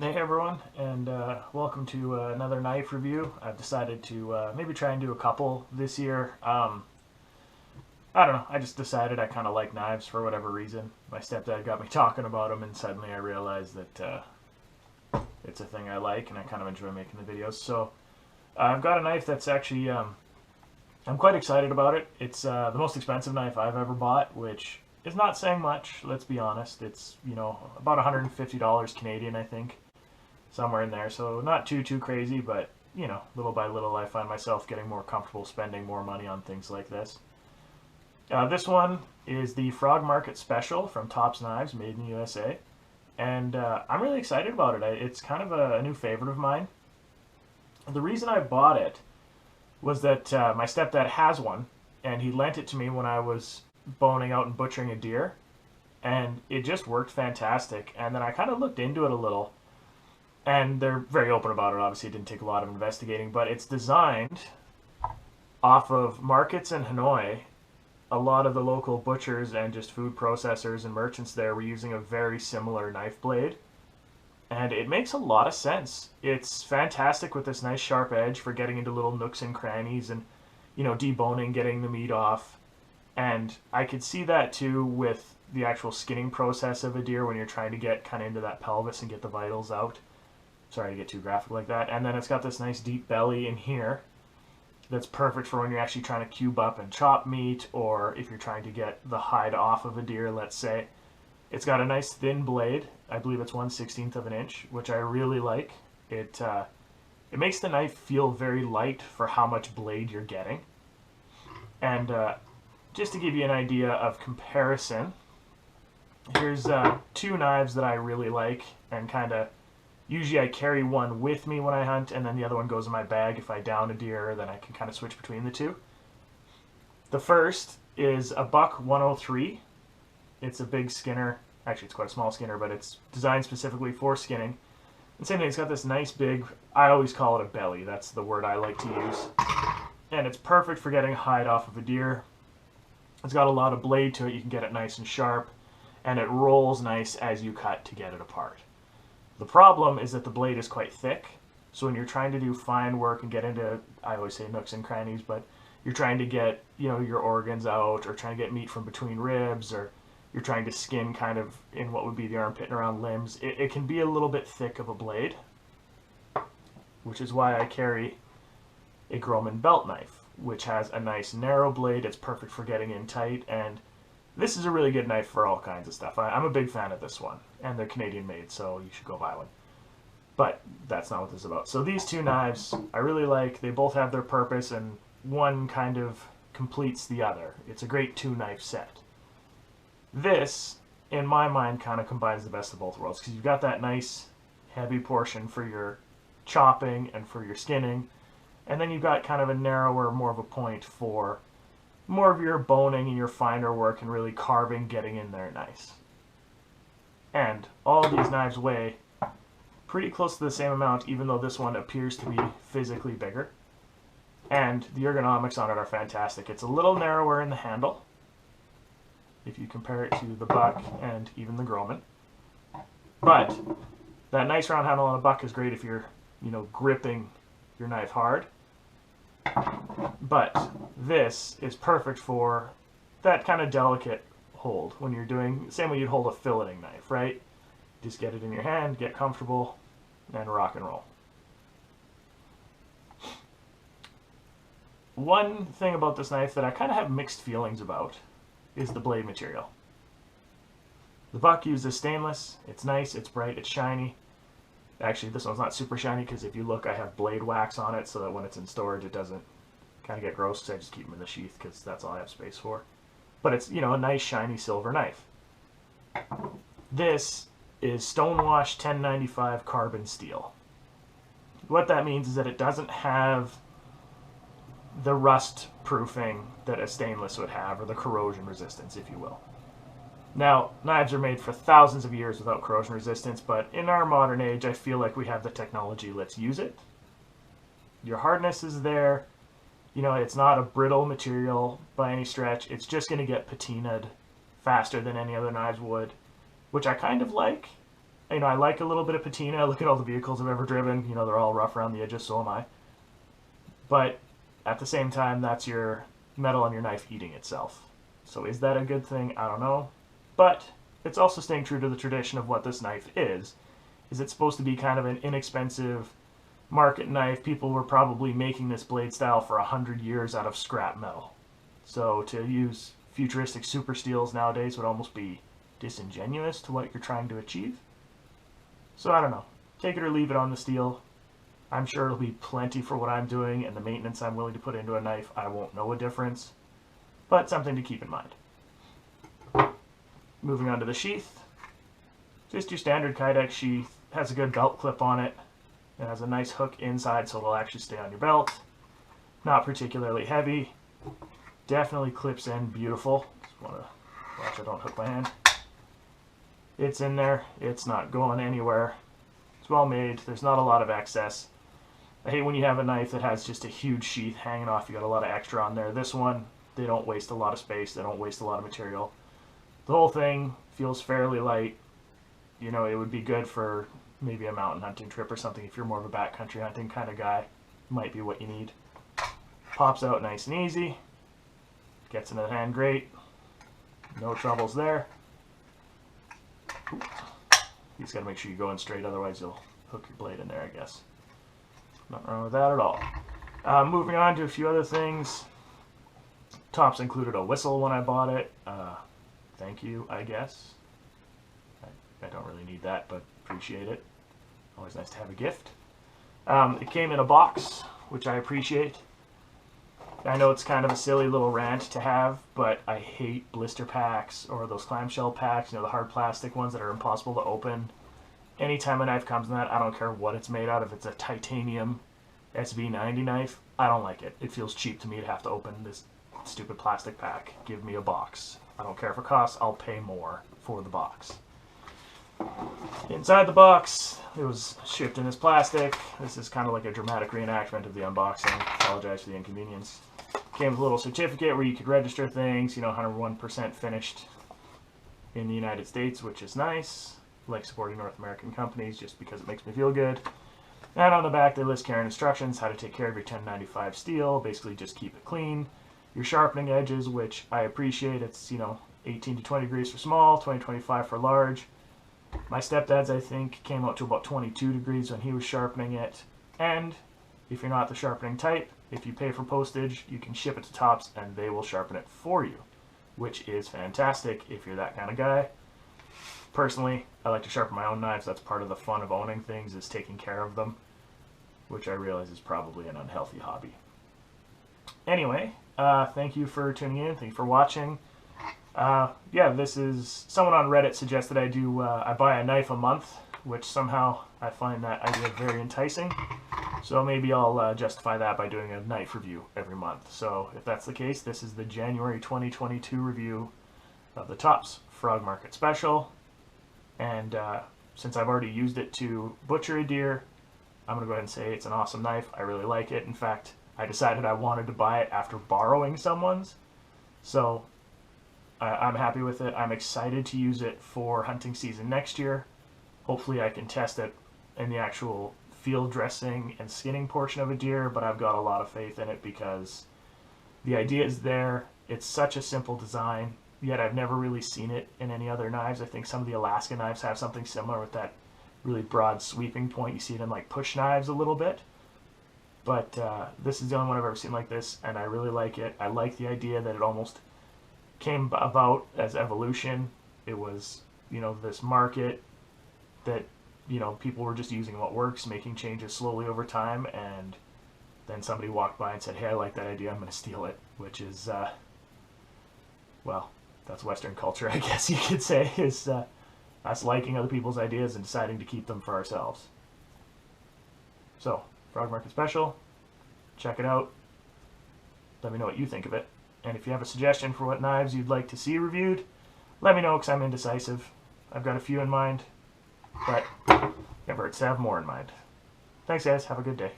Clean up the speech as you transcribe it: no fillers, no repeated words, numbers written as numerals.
Hey everyone, and welcome to another knife review. I've decided to maybe try and do a couple this year. I don't know, I just decided I kind of like knives for whatever reason. My stepdad got me talking about them, and suddenly I realized that it's a thing I like, and I kind of enjoy making the videos. So I've got a knife that's actually, I'm quite excited about it. It's the most expensive knife I've ever bought, which is not saying much, let's be honest. It's, about $150 Canadian, I think, somewhere in there. So not too crazy, but little by little, I find myself getting more comfortable spending more money on things like this. This one is the Frog Market Special from Tops Knives, made in the USA, and I'm really excited about it. It's kind of a new favorite of mine. The reason I bought it was that my stepdad has one, and he lent it to me when I was boning out and butchering a deer, and it just worked fantastic. And then I kind of looked into it a little, and they're very open about it. Obviously, it didn't take a lot of investigating, but it's designed off of markets in Hanoi. A lot of the local butchers and just food processors and merchants there were using a very similar knife blade, and it makes a lot of sense. It's fantastic with this nice sharp edge for getting into little nooks and crannies and deboning, getting the meat off. And I could see that too with the actual skinning process of a deer when you're trying to get kind of into that pelvis and get the vitals out. Sorry to get too graphic like that. And then it's got this nice deep belly in here that's perfect for when you're actually trying to cube up and chop meat, or if you're trying to get the hide off of a deer, let's say. It's got a nice thin blade. I believe it's 1/16 of an inch, which I really like. It makes the knife feel very light for how much blade you're getting. And just to give you an idea of comparison, here's two knives that I really like, and kind of usually I carry one with me when I hunt, and then the other one goes in my bag if I down a deer. Then I can kind of switch between the two. The first is a Buck 103. It's a big skinner. Actually, it's quite a small skinner, but it's designed specifically for skinning. And same thing, it's got this nice big, I always call it a belly. That's the word I like to use. And it's perfect for getting hide off of a deer. It's got a lot of blade to it. You can get it nice and sharp, and it rolls nice as you cut to get it apart. The problem is that the blade is quite thick, so when you're trying to do fine work and get into, I always say nooks and crannies, but you're trying to get, your organs out, or trying to get meat from between ribs, or you're trying to skin kind of in what would be the armpit and around limbs, it can be a little bit thick of a blade, which is why I carry a Groman belt knife, which has a nice narrow blade. It's perfect for getting in tight, and this is a really good knife for all kinds of stuff. I'm a big fan of this one, and they're Canadian made, so you should go buy one. But that's not what this is about. So these two knives I really like. They both have their purpose, and one kind of completes the other. It's a great two knife set. This, in my mind, kind of combines the best of both worlds, because you've got that nice heavy portion for your chopping and for your skinning, and then you've got kind of a narrower, more of a point for more of your boning and your finer work and really carving, getting in there nice. And all of these knives weigh pretty close to the same amount, even though this one appears to be physically bigger. And the ergonomics on it are fantastic. It's a little narrower in the handle, if you compare it to the Buck and even the Groman. But that nice round handle on a Buck is great if you're, gripping your knife hard. But this is perfect for that kind of delicate hold when you're doing, same way you'd hold a filleting knife, right? Just get it in your hand, get comfortable, and rock and roll. One thing about this knife that I kind of have mixed feelings about is the blade material. The Buck uses stainless. It's nice, it's bright, it's shiny. Actually, this one's not super shiny because if you look, I have blade wax on it so that when it's in storage it doesn't kind of get gross, because I just keep them in the sheath because that's all I have space for. But it's, a nice shiny silver knife. This is Stonewash 1095 carbon steel. What that means is that it doesn't have the rust proofing that a stainless would have, or the corrosion resistance, if you will. Now, knives are made for thousands of years without corrosion resistance, but in our modern age, I feel like we have the technology. Let's use it. Your hardness is there. It's not a brittle material by any stretch. It's just going to get patinaed faster than any other knives would, which I kind of like. you know, I like a little bit of patina. Look at all the vehicles I've ever driven. You know, they're all rough around the edges, so am I. But at the same time, that's your metal on your knife eating itself. So is that a good thing? I don't know. But it's also staying true to the tradition of what this knife is. Is it's supposed to be kind of an inexpensive market knife. People were probably making this blade style for 100 years out of scrap metal. So to use futuristic super steels nowadays would almost be disingenuous to what you're trying to achieve. So I don't know. Take it or leave it on the steel. I'm sure it'll be plenty for what I'm doing and the maintenance I'm willing to put into a knife. I won't know a difference, but something to keep in mind. Moving on to the sheath. Just your standard Kydex sheath. Has a good belt clip on it. It has a nice hook inside so it'll actually stay on your belt. Not particularly heavy. Definitely clips in beautiful. Just want to watch I don't hook my hand. It's in there. It's not going anywhere. It's well made. There's not a lot of excess. I hate when you have a knife that has just a huge sheath hanging off. You got a lot of extra on there. This one, they don't waste a lot of space. They don't waste a lot of material. The whole thing feels fairly light. You know, it would be good for maybe a mountain hunting trip or something. If you're more of a backcountry hunting kind of guy, might be what you need. Pops out nice and easy. Gets into the hand great. No troubles there. Ooh. You just got to make sure you go in straight, otherwise you'll hook your blade in there, I guess. Nothing wrong with that at all. Moving on to a few other things. Tops included a whistle when I bought it. Thank you, I guess. I don't really need that, but appreciate it. Always nice to have a gift. It came in a box, which I appreciate. I know it's kind of a silly little rant to have, but I hate blister packs or those clamshell packs, you know, the hard plastic ones that are impossible to open. Anytime a knife comes in that, I don't care what it's made out of. If it's a titanium SV90 knife, I don't like it. It feels cheap to me to have to open this stupid plastic pack. Give me a box. I don't care if it costs, I'll pay more for the box. Inside the box, it was shipped in this plastic. This is kind of like a dramatic reenactment of the unboxing. Apologize for the inconvenience. Came with a little certificate where you could register things, you know, 101% finished in the United States, which is nice. I like supporting North American companies just because it makes me feel good. And on the back they list care and instructions, how to take care of your 1095 steel, basically just keep it clean. Your sharpening edges, which I appreciate, it's, you know, 18 to 20 degrees for small, 20 to 25 for large. My stepdad's, I think, came out to about 22 degrees when he was sharpening it. And if you're not the sharpening type, if you pay for postage, you can ship it to Tops and they will sharpen it for you, which is fantastic if you're that kind of guy. Personally, I like to sharpen my own knives. That's part of the fun of owning things, is taking care of them, which I realize is probably an unhealthy hobby. Anyway, thank you for tuning in. Thank you for watching. Yeah, this is, someone on Reddit suggested I buy a knife a month, which somehow I find that idea very enticing. So maybe I'll justify that by doing a knife review every month. So if that's the case, this is the January 2022 review of the Tops Frog Market Special. And since I've already used it to butcher a deer, I'm going to go ahead and say it's an awesome knife. I really like it. In fact, I decided I wanted to buy it after borrowing someone's. So I'm happy with it. I'm excited to use it for hunting season next year. Hopefully I can test it in the actual field dressing and skinning portion of a deer, but I've got a lot of faith in it because the idea is there. It's such a simple design, yet I've never really seen it in any other knives. I think some of the Alaska knives have something similar with that really broad sweeping point. You see it in like push knives a little bit. But this is the only one I've ever seen like this, and I really like it. I like the idea that it almost came about as evolution. It was, you know, this market that, you know, people were just using what works, making changes slowly over time, and then somebody walked by and said, hey, I like that idea, I'm going to steal it, which is, well, that's Western culture, I guess you could say, is us liking other people's ideas and deciding to keep them for ourselves. So, Frog Market Special, check it out. Let me know what you think of it. And if you have a suggestion for what knives you'd like to see reviewed, let me know, because I'm indecisive. I've got a few in mind, but never hurts to have more in mind. Thanks, guys. Have a good day.